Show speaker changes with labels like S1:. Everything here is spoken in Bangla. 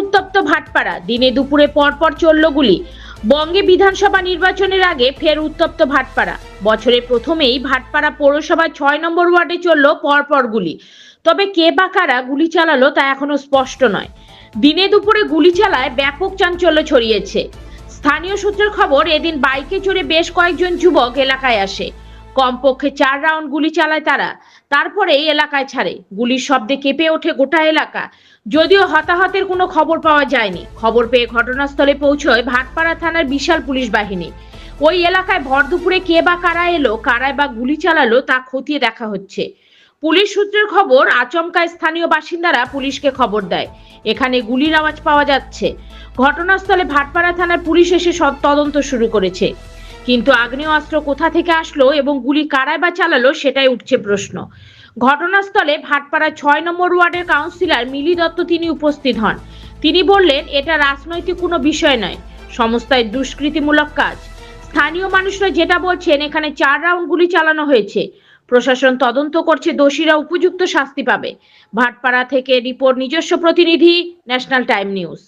S1: উত্তপ্ত ভাটপাড়া, দিনে দুপুরে পরপর চলল গুলি। বঙ্গে বিধানসভা নির্বাচনের আগে ফের উত্তপ্ত ভাটপাড়া। বছরের প্রথমেই ভাটপাড়া পৌরসভার 6 নম্বর ওয়ার্ডে চলল পরপর গুলি। তবে কে বা কারা গুলি চালালো তা এখনো স্পষ্ট নয়। দিনে দুপুরে গুলি চালায় ব্যাপক চাঞ্চল্য ছড়িয়েছে। স্থানীয় সূত্রের খবর, এদিন বাইকে চড়ে বেশ কয়েকজন যুবক এলাকায় আসে। কমপক্ষে 4 রাউন্ড গুলি চালায় তারা, তারপরেই এলাকায় ছাড়ে। গুলির শব্দে কেঁপে ওঠে গোটা এলাকা। যদিও হতাহতের কোনো খবর পাওয়া যায়নি। খবর পেয়ে ঘটনাস্থলে পৌঁছয় ভাটপাড়া থানার বিশাল পুলিশ বাহিনী। ওই এলাকায় ভর দুপুরে কে বা কারা এলো, কারাই বা গুলি চালালো তা খতিয়ে দেখা হচ্ছে। পুলিশ সূত্রের খবর, আচমকায় স্থানীয় বাসিন্দারা পুলিশকে খবর দেয় এখানে গুলির আওয়াজ পাওয়া যাচ্ছে। ঘটনাস্থলে ভাটপাড়া থানার পুলিশ এসে সব তদন্ত শুরু করেছে। কিন্তু আগ্নেয়াস্ত্র কোথা থেকে আসলো এবং গুলি কারাই বা চালালো সেটাই উঠছে প্রশ্ন। ঘটনাস্থলে ভাটপাড়া 6 নম্বর ওয়ার্ডের কাউন্সিলর মিলি দত্ত তিনি উপস্থিত হন। তিনি বললেন, এটা রাজনৈতিক কোনো বিষয় নয়, সমস্যায় দুষ্কৃতিমূলক কাজ। স্থানীয় মানুষরা যেটা বলছেন, এখানে 4 রাউন্ড গুলি চালানো হয়েছে। প্রশাসন তদন্ত করছে, দোষীরা উপযুক্ত শাস্তি পাবে। ভাটপাড়া থেকে রিপোর্ট, নিজস্ব প্রতিনিধি, ন্যাশনাল টাইম নিউজ।